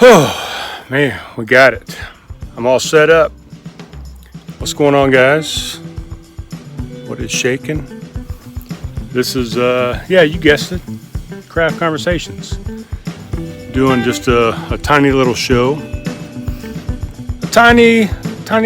Oh, man, we got it. I'm all set up. What's going on, guys? What is shaking? This is, yeah, you guessed it, Craft Conversations. Doing just a tiny little show. A tiny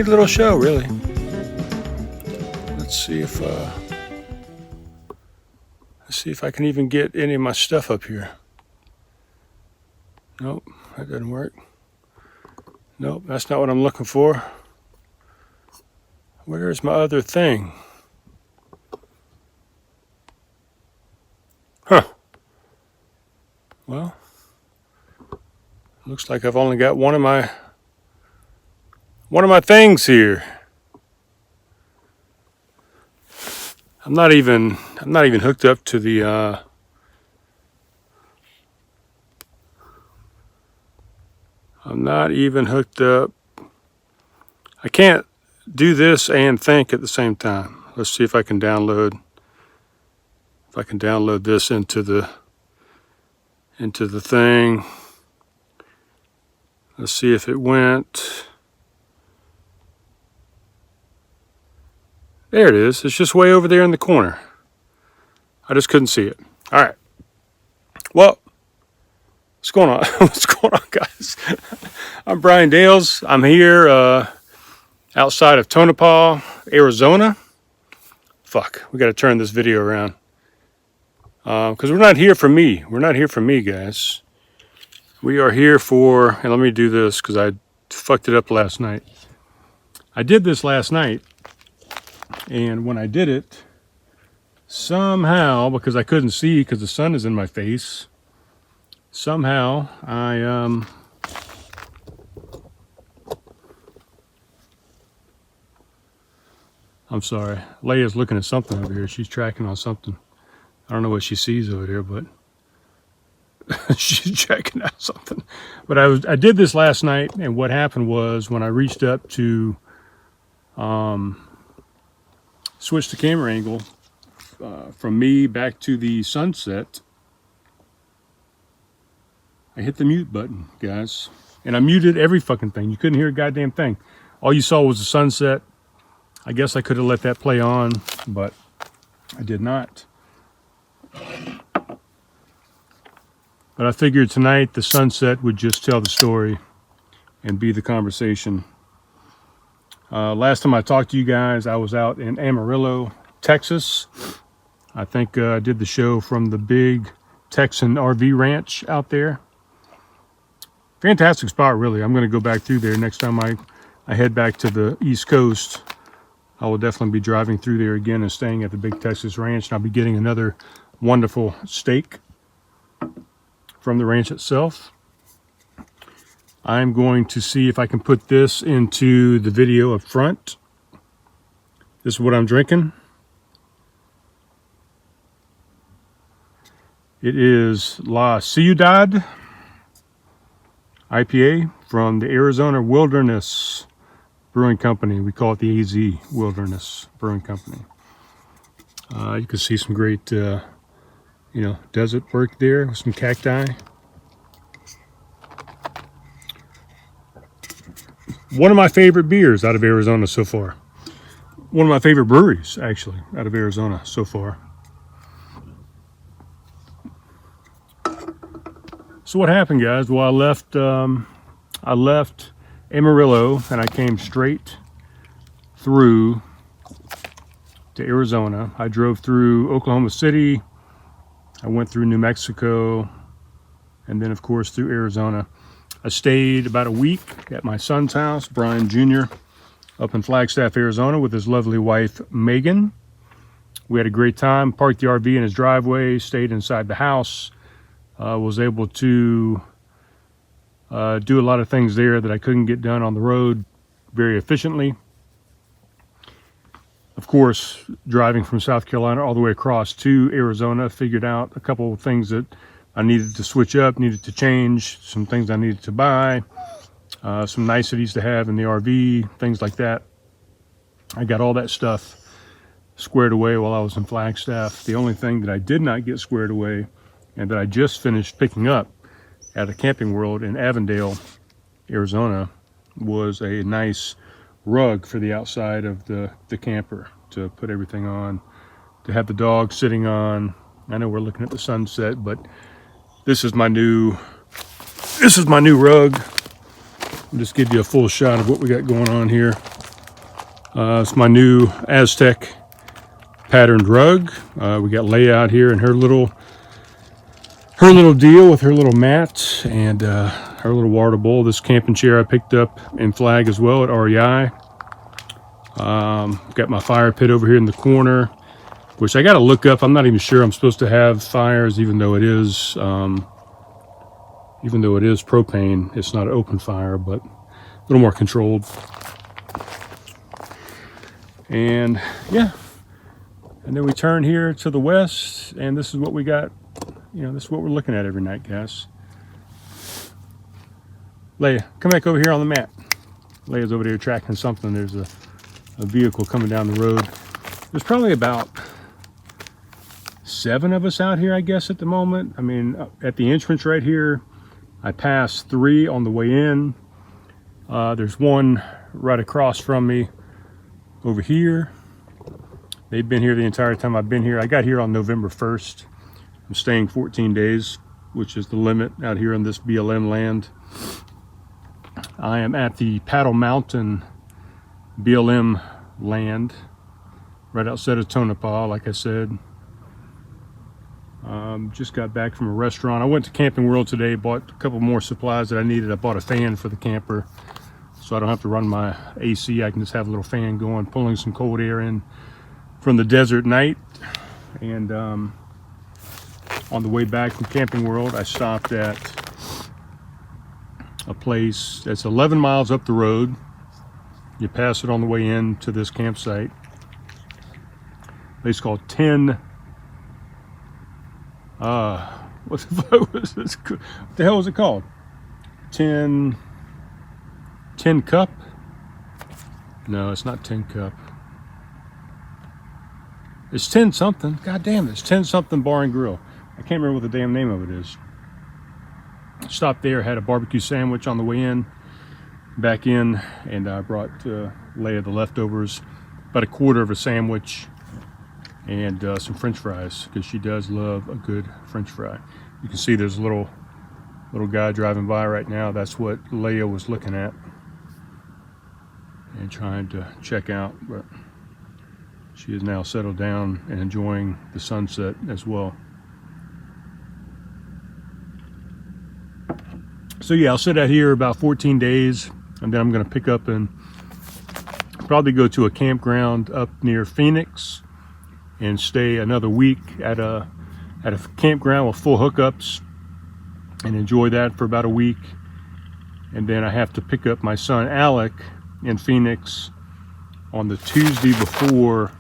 little show, really. Let's see if I can even get any of my stuff up here. Nope, that doesn't work. Nope, that's not what I'm looking for. Where's my other thing? Huh. Well, looks like I've only got one of my things here. I'm not even hooked up to the I'm not even hooked up. I can't do this and think at the same time. Let's see if I can download this into the thing. Let's see if it went. There it is. It's just way over there in the corner. I just couldn't see it. All right. Well, what's going on? What's going on, guys? I'm Brian Dales. I'm here outside of Tonopah, Arizona. Fuck, we got to turn this video around. Because we're not here for me. We're not here for me, guys. We are here for, and let me do this because I fucked it up last night. I did this last night, and when I did it, somehow, because I couldn't see because the sun is in my face, somehow I'm sorry. Leia's looking at something over here. She's tracking on something. I don't know what she sees over there, but she's checking out something. But I did this last night, and what happened was when I reached up to switch the camera angle from me back to the sunset, I hit the mute button, guys. And I muted every fucking thing. You couldn't hear a goddamn thing. All you saw was the sunset. I guess I could have let that play on, but I did not. But I figured tonight the sunset would just tell the story and be the conversation. Last time I talked to you guys, I was out in Amarillo, Texas. I think I did the show from the big Texan RV ranch out there. Fantastic spot, really. I'm going to go back through there next time I head back to the East Coast. I will definitely be driving through there again and staying at the big Texas ranch. And I'll be getting another wonderful steak from the ranch itself. I'm going to see if I can put this into the video up front. This is what I'm drinking. It is La Ciudad IPA from the Arizona Wilderness Brewing Company. We call it the AZ Wilderness Brewing Company. You can see some great, desert work there with some cacti. One of my favorite beers out of Arizona so far. One of my favorite breweries, actually, out of Arizona so far. So what happened, guys? Well, I left Amarillo and I came straight through to Arizona. I drove through Oklahoma City. I went through New Mexico, and then of course through Arizona. I stayed about a week at my son's house, Brian Jr., up in Flagstaff, Arizona, with his lovely wife, Megan. We had a great time, parked the RV in his driveway, stayed inside the house, was able to do a lot of things there that I couldn't get done on the road very efficiently. Of course, driving from South Carolina all the way across to Arizona, figured out a couple of things that I needed to switch up, needed to change, some things I needed to buy, some niceties to have in the RV, things like that. I got all that stuff squared away while I was in Flagstaff. The only thing that I did not get squared away and that I just finished picking up at a Camping World in Avondale, Arizona, was a nice rug for the outside of the camper to put everything on, to have the dog sitting on. I know we're looking at the sunset, but this is my new rug. I'll just give you a full shot of what we got going on here. It's my new Aztec patterned rug. We got Leia out here in her little deal with her little mat and her little water bowl. This camping chair I picked up in Flag as well at REI. Got my fire pit over here in the corner, which I got to look up. I'm not even sure I'm supposed to have fires, even though it is propane. It's not an open fire, but a little more controlled. And yeah, and then we turn here to the west, and this is what we got. This is what we're looking at every night, guys. Leia, come back over here on the mat. Leia's over there tracking something. There's a vehicle coming down the road. There's probably about 7 of us out here, I guess, at the moment. I mean, at the entrance right here, I passed 3 on the way in. There's one right across from me over here. They've been here the entire time I've been here. I got here on November 1st. I'm staying 14 days, which is the limit out here on this BLM land. I am at the Paddle Mountain BLM land, right outside of Tonopah, like I said. Just got back from a restaurant. I went to Camping World today, bought a couple more supplies that I needed. I bought a fan for the camper, so I don't have to run my AC. I can just have a little fan going, pulling some cold air in from the desert night. And on the way back from Camping World, I stopped at a place that's 11 miles up the road. You pass it on the way in to this campsite. A place called 10. What the hell was it called? 10 Cup? No, it's not 10 Cup. It's 10 something. God damn it, it's 10 something Bar and Grill. I can't remember what the damn name of it is. Stopped there, had a barbecue sandwich on the way in, back in, and I brought Leia the leftovers, about a quarter of a sandwich, and some French fries, because she does love a good French fry. You can see there's a little guy driving by right now. That's what Leia was looking at and trying to check out, but she is now settled down and enjoying the sunset as well. So yeah, I'll sit out here about 14 days, and then I'm going to pick up and probably go to a campground up near Phoenix and stay another week at a campground with full hookups and enjoy that for about a week. And then I have to pick up my son Alec in Phoenix on the Tuesday before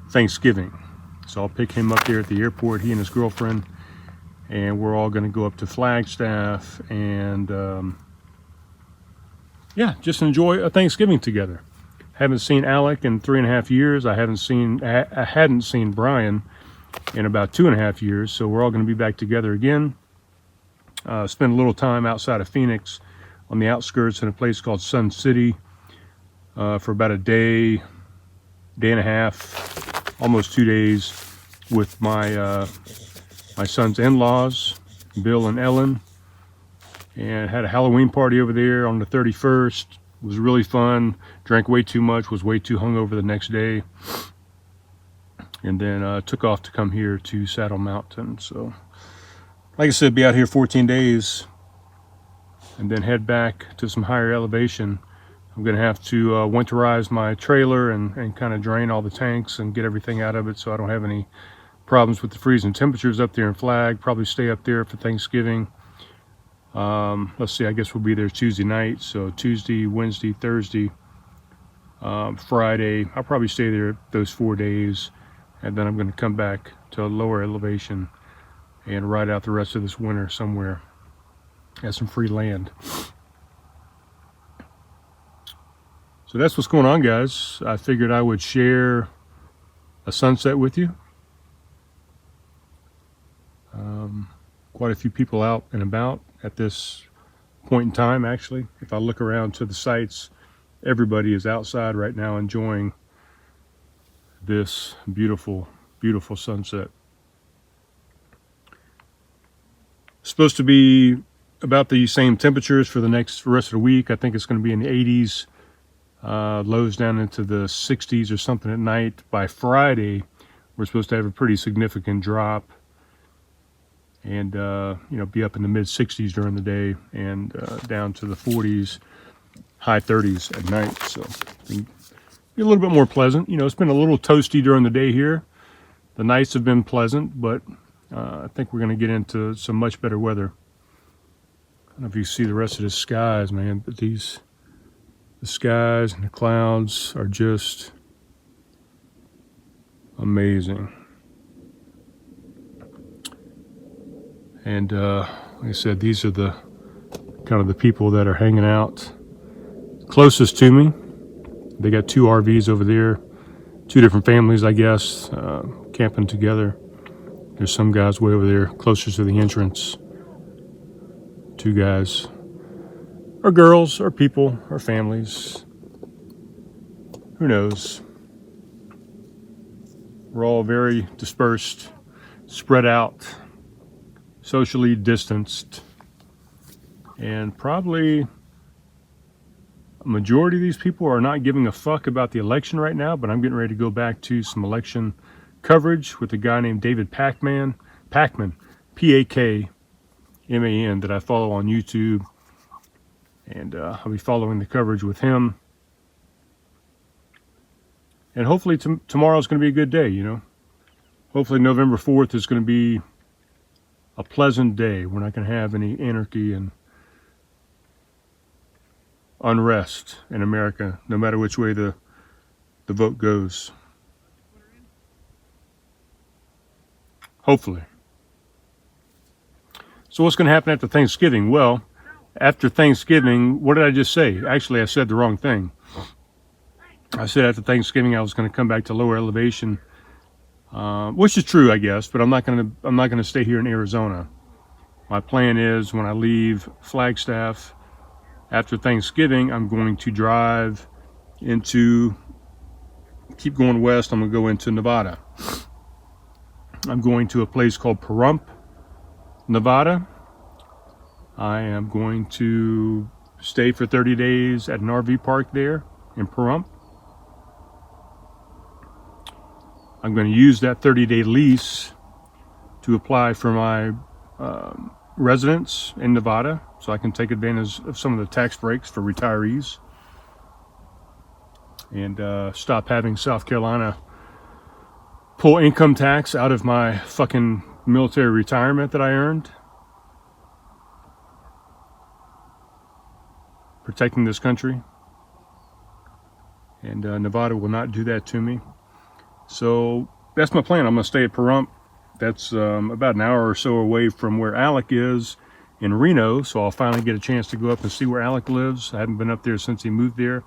Thanksgiving. So I'll pick him up there at the airport, he and his girlfriend, and we're all going to go up to Flagstaff and yeah, just enjoy a Thanksgiving together. Haven't seen Alec in 3.5 years. I hadn't seen Brian in about 2.5 years, so we're all going to be back together again. Spend a little time outside of Phoenix on the outskirts in a place called Sun City for about a day and a half, almost 2 days, with my son's in-laws, Bill and Ellen, and had a Halloween party over there on the 31st. It was really fun. Drank way too much, was way too hungover the next day, and then took off to come here to Saddle Mountain. So like I said, be out here 14 days and then head back to some higher elevation. I'm gonna have to winterize my trailer and kind of drain all the tanks and get everything out of it so I don't have any problems with the freezing temperatures up there in Flag. Probably stay up there for Thanksgiving. Let's see, I guess we'll be there Tuesday night. So Tuesday, Wednesday, Thursday, Friday. I'll probably stay there those 4 days. And then I'm going to come back to a lower elevation and ride out the rest of this winter somewhere at some free land. So that's what's going on, guys. I figured I would share a sunset with you. quite a few people out and about at this point in time. Actually, if I look around to the sites, everybody is outside right now enjoying this beautiful, beautiful sunset. It's supposed to be about the same temperatures for the rest of the week. I think it's going to be in the 80s, lows down into the 60s or something at night. By Friday, we're supposed to have a pretty significant drop, and be up in the mid 60s during the day, and down to the 40s, high 30s at night. So be a little bit more pleasant. It's been a little toasty during the day here. The nights have been pleasant, but I think we're going to get into some much better weather. I don't know if you see the rest of the skies, man, but the skies and the clouds are just amazing. And like I said, these are the kind of the people that are hanging out closest to me. They got 2 RVs over there, 2 different families, I guess, camping together. There's some guys way over there closer to the entrance. 2 guys, or girls, or people, or families. Who knows? We're all very dispersed, spread out, socially distanced, and probably a majority of these people are not giving a fuck about the election right now. But I'm getting ready to go back to some election coverage with a guy named David Pakman, Pakman, that I follow on YouTube, and I'll be following the coverage with him. And hopefully tomorrow's going to be a good day. Hopefully November 4th is going to be a pleasant day. We're not going to have any anarchy and unrest in America, no matter which way the vote goes. Hopefully. So what's going to happen after Thanksgiving? Well, after Thanksgiving, what did I just say? Actually, I said the wrong thing. I said after Thanksgiving I was going to come back to lower elevation, which is true, I guess. But I'm not going to stay here in Arizona. My plan is when I leave Flagstaff after Thanksgiving, I'm going to drive keep going west. I'm going to go into Nevada. I'm going to a place called Pahrump, Nevada. I am going to stay for 30 days at an RV park there in Pahrump. I'm going to use that 30-day lease to apply for my residence in Nevada, so I can take advantage of some of the tax breaks for retirees, and stop having South Carolina pull income tax out of my fucking military retirement that I earned, protecting this country. And Nevada will not do that to me. So that's my plan. I'm going to stay at Pahrump. That's about an hour or so away from where Alec is in Reno. So I'll finally get a chance to go up and see where Alec lives. I haven't been up there since he moved there,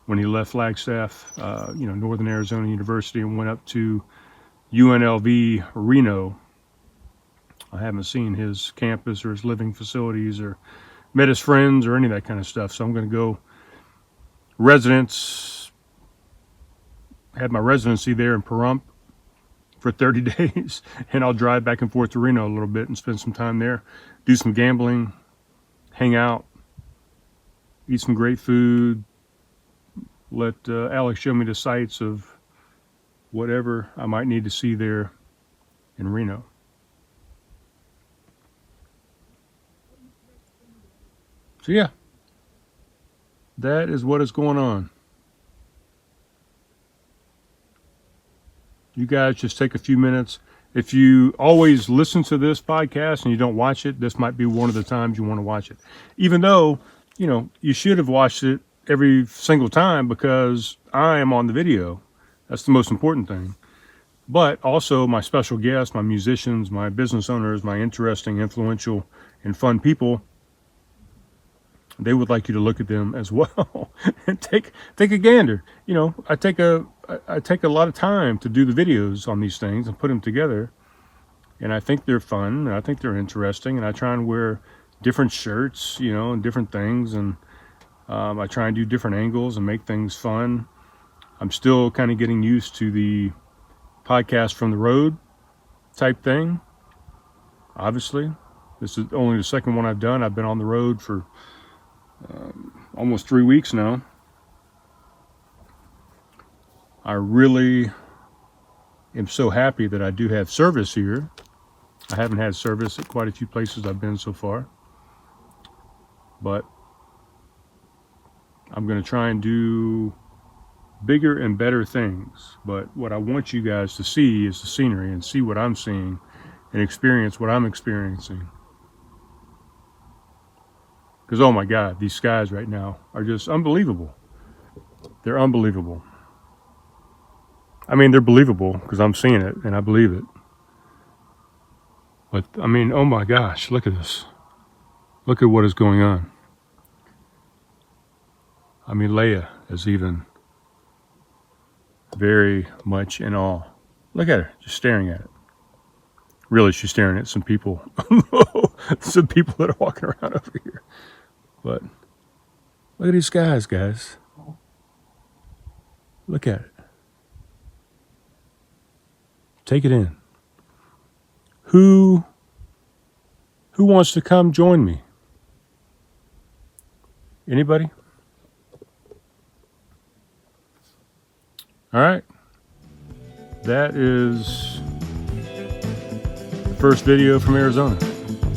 when he left Flagstaff, Northern Arizona University, and went up to UNLV Reno. I haven't seen his campus or his living facilities or met his friends or any of that kind of stuff. So I'm going to go have my residency there in Pahrump for 30 days, and I'll drive back and forth to Reno a little bit and spend some time there, do some gambling, hang out, eat some great food, let Alex show me the sights of whatever I might need to see there in Reno. So yeah, that is what is going on. You guys just take a few minutes. If you always listen to this podcast and you don't watch it, this might be one of the times you want to watch it. Even though, you should have watched it every single time, because I am on the video. That's the most important thing. But also my special guests, my musicians, my business owners, my interesting, influential, and fun people, they would like you to look at them as well and take a gander. I take a lot of time to do the videos on these things and put them together, And I think they're fun, and I think they're interesting, and I try and wear different shirts, you know, and different things, and I try and do different angles and make things fun. I'm still kind of getting used to the podcast from the road type thing. Obviously, this is only the second one I've done. I've been on the road for almost 3 weeks now. I really am so happy that I do have service here. I haven't had service at quite a few places I've been so far, but I'm going to try and do bigger and better things. But what I want you guys to see is the scenery and see what I'm seeing and experience what I'm experiencing. Because, oh my God, these skies right now are just unbelievable. They're unbelievable. I mean, they're believable because I'm seeing it and I believe it. But, I mean, oh my gosh, look at this. Look at what is going on. I mean, Leia is even very much in awe. Look at her, just staring at it. Really, she's staring at some people. Some people that are walking around over here. But look at these guys, guys. Look at it. Take it in. Who wants to come join me? Anybody? All right. That is the first video from Arizona,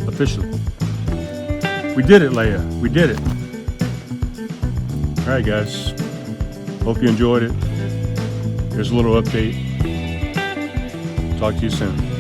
officially. We did it, Leia. We did it. All right, guys. Hope you enjoyed it. Here's a little update. Talk to you soon.